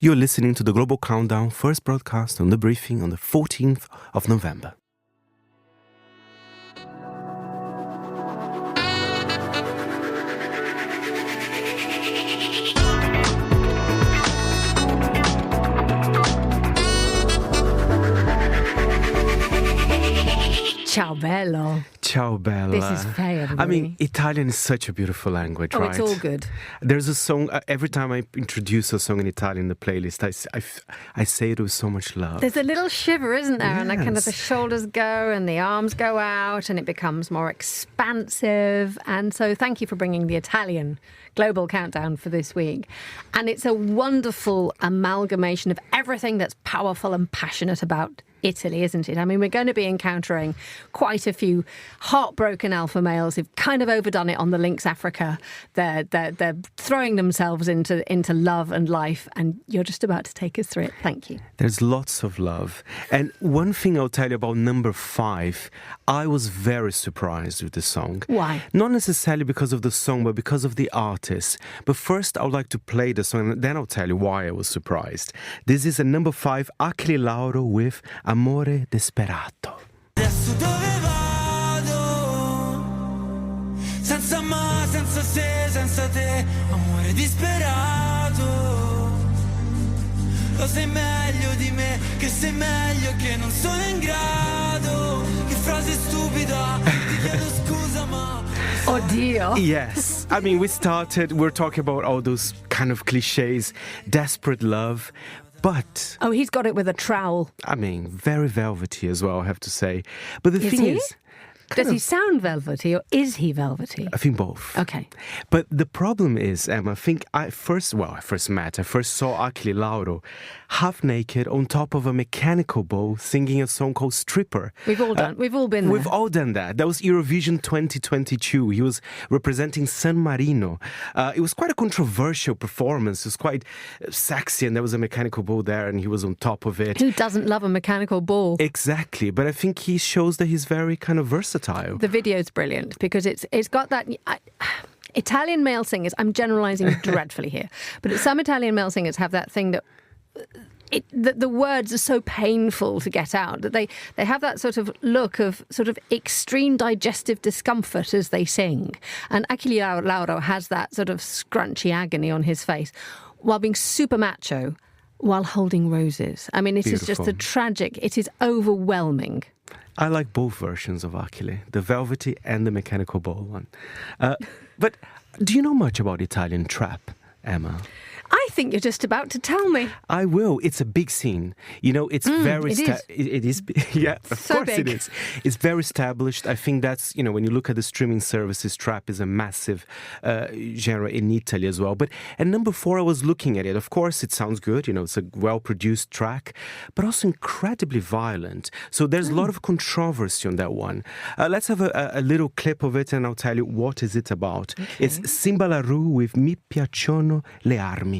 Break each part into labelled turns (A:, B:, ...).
A: You're listening to the Global Countdown, first broadcast on The Briefing on the 14th of November.
B: Ciao bello.
A: Ciao bella.
B: This is Faye, everybody.
A: I mean, Italian is such a beautiful language, right?
B: It's all good.
A: There's a song, every time I introduce a song in Italian in the playlist, I say it with so much love.
B: There's a little shiver, isn't there?
A: Yes.
B: And kind of the shoulders go and the arms go out and it becomes more expansive. And so thank you for bringing the Italian Global Countdown for this week. And it's a wonderful amalgamation of everything that's powerful and passionate about Italy, isn't it? I mean, we're going to be encountering quite a few heartbroken alpha males who've kind of overdone it on the Lynx Africa. They're throwing themselves into love and life, and you're just about to take us through it. Thank you.
A: There's lots of love. And one thing I'll tell you about number 5, I was very surprised with the song.
B: Why?
A: Not necessarily because of the song, but because of the artist. But first, I would like to play the song, and then I'll tell you why I was surprised. This is a number 5, Achille Lauro with Amore Desperato.
C: Adesso dove vado? Senza ma, senza se, senza te. Amore disperato. Lo sai meglio di me, che sei meglio, che non sono in grado. Che frase stupida, ti chiedo scusa ma...
B: Oh dear.
A: Yes. I mean, we're talking about all those kind of cliches, desperate love. But...
B: Oh, he's got it with a trowel.
A: I mean, very velvety as well, I have to say. But the thing is...
B: Does he sound velvety or is he velvety?
A: I think both.
B: Okay.
A: But the problem is, Emma, I think I first saw Achille Lauro half naked on top of a mechanical bull singing a song called Stripper.
B: We've all been there.
A: We've all done that. That was Eurovision 2022. He was representing San Marino. It was quite a controversial performance. It was quite sexy, and there was a mechanical bull there, and he was on top of it.
B: Who doesn't love a mechanical bull?
A: Exactly. But I think he shows that he's very kind of versatile.
B: The video's brilliant because it's got that... Italian male singers, I'm generalising dreadfully here, but some Italian male singers have that thing that... the words are so painful to get out that they have that sort of look of sort of extreme digestive discomfort as they sing. And Achille Lauro has that sort of scrunchy agony on his face while being super macho while holding roses. I mean, it is just it is overwhelming.
A: I like both versions of Achille, the velvety and the mechanical bull one. But do you know much about Italian trap, Emma?
B: I think you're just about to tell me.
A: I will. It's a big scene. You know, it's very... It is. Yeah, of
B: so
A: course
B: big.
A: It is. It's very established. I think that's, you know, when you look at the streaming services, trap is a massive genre in Italy as well. But at number 4, I was looking at it. Of course, it sounds good. You know, it's a well-produced track, but also incredibly violent. So there's a lot of controversy on that one. Let's have a little clip of it and I'll tell you what is it about. Okay. It's Simbalaroo with Mi piacciono le armi.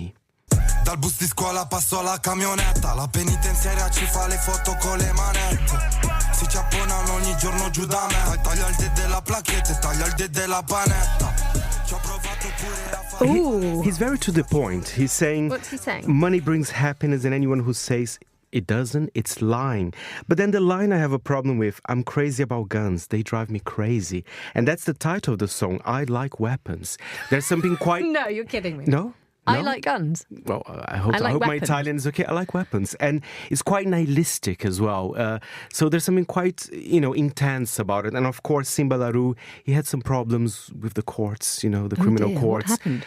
C: Dal bus di scuola passo alla camionetta, la penitenziaria ci fa le foto con le manette. Si ciapponano ogni giorno giù da me, taglia il dedo della placchetta, taglia il dedo della panetta. Ci ho provato pure a fare...
A: He's very to the point. He's saying...
B: What's he saying?
A: Money brings happiness, and anyone who says it doesn't, it's lying. But then the line I have a problem with, I'm crazy about guns, they drive me crazy. And that's the title of the song, I Like Weapons. There's something quite...
B: No, you're kidding me.
A: No?
B: I like guns.
A: Well, I hope my Italian is okay. I like weapons. And it's quite nihilistic as well. So there's something quite, intense about it. And of course, Simbalaroo, he had some problems with the courts, the criminal courts.
B: What happened?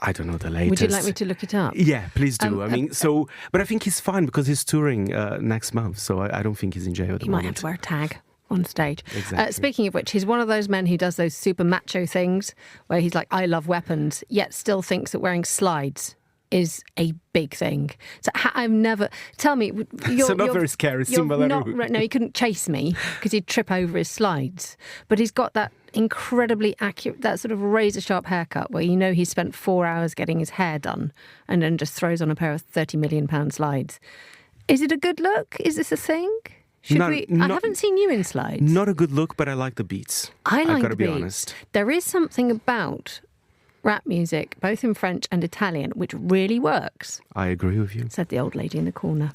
A: I don't know the latest.
B: Would you like me to look it up?
A: Yeah, please do. But I think he's fine because he's touring next month. So I don't think he's in jail at the moment.
B: He might have to wear a tag on stage.
A: Exactly.
B: Speaking of which, he's one of those men who does those super macho things where he's like, I love weapons, yet still thinks that wearing slides is a big thing. So I've never... Tell me...
A: So not very scary, Simbalaroo.
B: No, he couldn't chase me because he'd trip over his slides. But he's got that incredibly accurate, that sort of razor-sharp haircut where he's spent 4 hours getting his hair done and then just throws on a pair of £30 million slides. Is it a good look? Is this a thing? I haven't seen you in slides.
A: Not a good look, but I like the beats.
B: I like
A: I've got to
B: the
A: be
B: beats.
A: honest.
B: There is something about rap music, both in French and Italian, which really works.
A: I agree with you.
B: Said the old lady in the corner.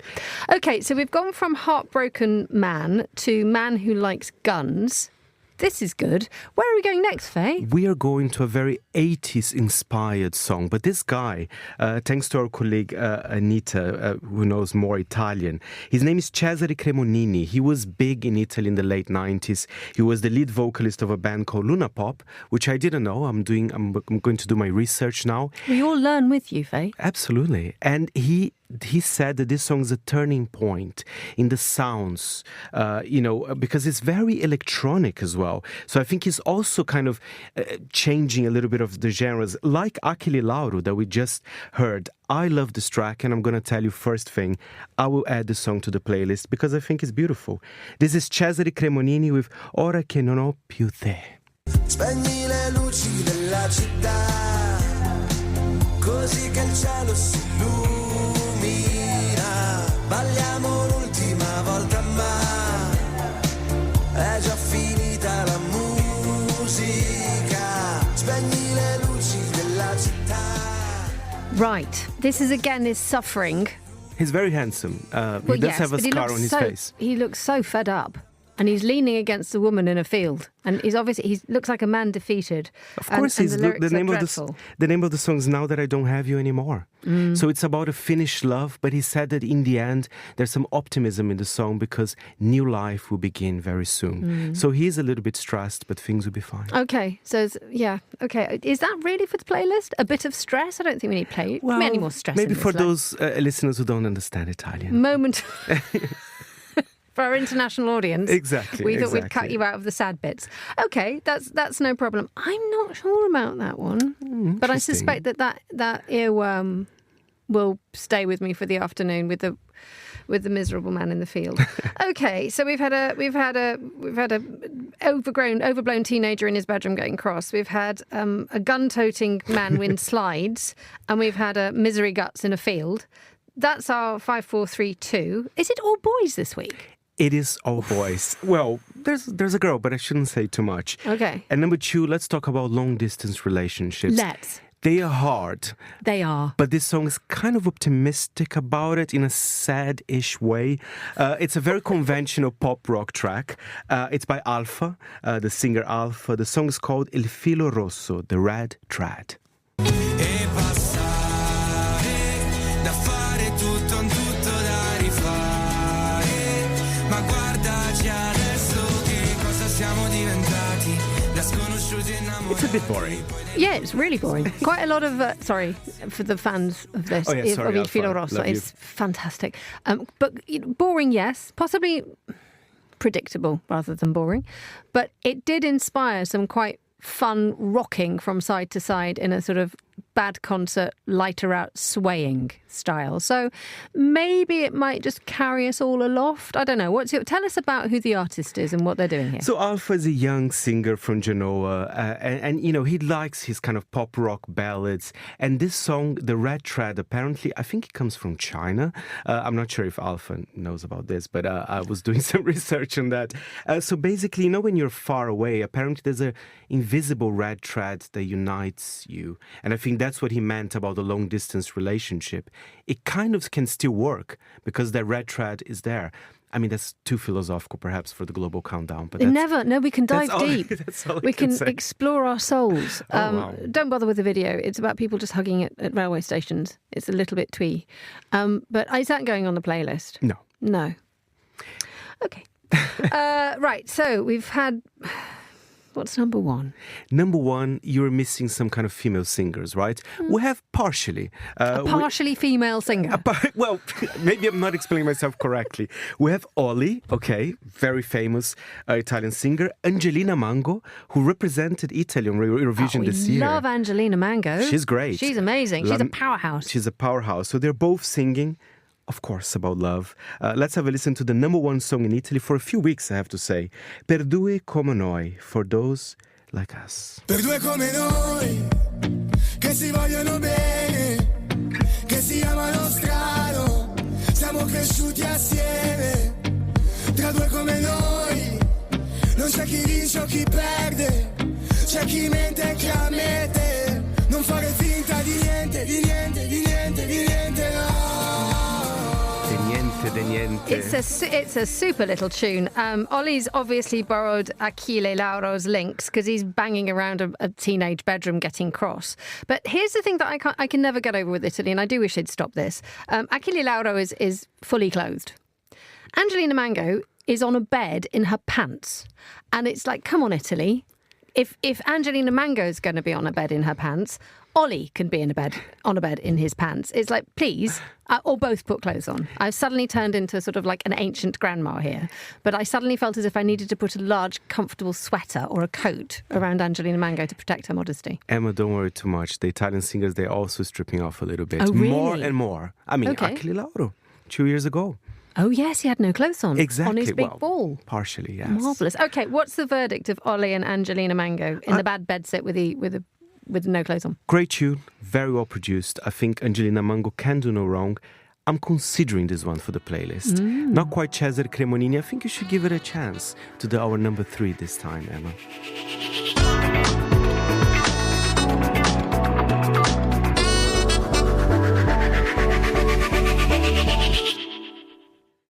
B: Okay, so we've gone from heartbroken man to man who likes guns. This is good. Where are we going next, Faye?
A: We are going to a very 80s-inspired song. But this guy, thanks to our colleague Anita, who knows more Italian, his name is Cesare Cremonini. He was big in Italy in the late 90s. He was the lead vocalist of a band called Luna Pop, which I didn't know. I'm going to do my research now.
B: We all learn with you, Faye.
A: Absolutely. And he said that this song is a turning point in the sounds, because it's very electronic as well. So I think he's also kind of changing a little bit of the genres, like Achille Lauro that we just heard. I love this track, and I'm going to tell you first thing, I will add the song to the playlist because I think it's beautiful. This is Cesare Cremonini with Ora che non ho più te.
D: Spegni le luci della città, così che il cielo si illumina. Balliamo l'ultima volta ma è già finita la musica. Spegni le luci della città.
B: Right, this is suffering.
A: He's very handsome. He does have a scar on his face.
B: He looks so fed up. And he's leaning against a woman in a field. And he looks like a man defeated.
A: Of course,
B: the name
A: of the song is Now That I Don't Have You Anymore. So it's about a finished love, but he said that in the end, there's some optimism in the song because new life will begin very soon. So he's a little bit stressed, but things will be fine.
B: Okay, so okay. Is that really for the playlist? A bit of stress? I don't think we need any more stress.
A: Maybe for those listeners who don't understand Italian.
B: Moment. For our international audience.
A: Exactly.
B: We thought we'd cut you out of the sad bits. Okay, that's no problem. I'm not sure about that one. But I suspect that earworm will stay with me for the afternoon with the miserable man in the field. Okay, so we've had a overblown teenager in his bedroom getting cross. We've had a gun-toting man win slides, and we've had a misery guts in a field. That's our 5, 4, 3, 2. Is it all boys this week?
A: It is all boys. Well, there's a girl, but I shouldn't say too much.
B: Okay.
A: And number 2, let's talk about long-distance relationships.
B: Let's.
A: They are hard.
B: They are.
A: But this song is kind of optimistic about it in a sad-ish way. It's a very conventional pop-rock track. It's by Alfa, the singer Alfa. The song is called Il Filo Rosso, the Red Thread. It's a bit boring.
B: Yeah, it's really boring. Quite a lot of, sorry for the fans of this, of Il Filo Rosso. It's fantastic. But boring, yes. Possibly predictable rather than boring. But it did inspire some quite fun rocking from side to side in a sort of bad concert, lighter out swaying style. So maybe it might just carry us all aloft. I don't know. Tell us about who the artist is and what they're doing here.
A: So Alfa is a young singer from Genoa, and he likes his kind of pop rock ballads. And this song, The Red Thread, apparently, I think it comes from China. I'm not sure if Alfa knows about this, but I was doing some research on that. So basically, when you're far away, apparently there's an invisible red thread that unites you. And I think that's what he meant about the long-distance relationship. It kind of can still work because the red thread is there. I mean, that's too philosophical, perhaps, for the global countdown. But
B: we can dive deep. We can explore our souls.
A: Wow.
B: Don't bother with the video. It's about people just hugging at railway stations. It's a little bit twee. But is that going on the playlist? No. Okay. Right, so we've had... What's number 1?
A: Number 1, you're missing some kind of female singers, right? We have partially.
B: Partially female singer.
A: Well, maybe I'm not explaining myself correctly. We have Olly, very famous Italian singer. Angelina Mango, who represented Italy on Eurovision this year.
B: We love Angelina Mango.
A: She's great.
B: She's amazing. She's a powerhouse.
A: She's a powerhouse. So they're both singing, of course, about love. Let's have a listen to the number 1 song in Italy for a few weeks, I have to say. Per due come noi, for those like us.
D: Per due come noi, che si vogliono bene, che si amano strano, siamo cresciuti assieme. Tra due come noi, non c'è chi vince o chi perde, c'è chi mente e chi ammette. Non fare finta di niente, di niente, di niente, di niente, no.
A: De niente.
B: It's a super little tune. Ollie's obviously borrowed Achille Lauro's links because he's banging around a teenage bedroom getting cross. But here's the thing that I can never get over with Italy, and I do wish he'd stop this. Achille Lauro is fully clothed. Angelina Mango is on a bed in her pants. And it's like, come on, Italy. If Angelina Mango's going to be on a bed in her pants, Ollie can be on a bed in his pants. It's like, please, or both put clothes on. I've suddenly turned into sort of like an ancient grandma here. But I suddenly felt as if I needed to put a large, comfortable sweater or a coat around Angelina Mango to protect her modesty.
A: Emma, don't worry too much. The Italian singers, they're also stripping off a little bit.
B: Oh, really?
A: More and more. I mean,
B: Okay.
A: Achille Lauro, 2 years ago.
B: Oh, yes, he had no clothes on.
A: Exactly.
B: On his big ball.
A: Partially, yes.
B: Marvellous. Okay, what's the verdict of Ollie and Angelina Mango in the bad bed sit with no clothes on?
A: Great tune, very well produced. I think Angelina Mango can do no wrong. I'm considering this one for the playlist. Not quite Cesare Cremonini. I think you should give it a chance to our number 3 this time, Emma.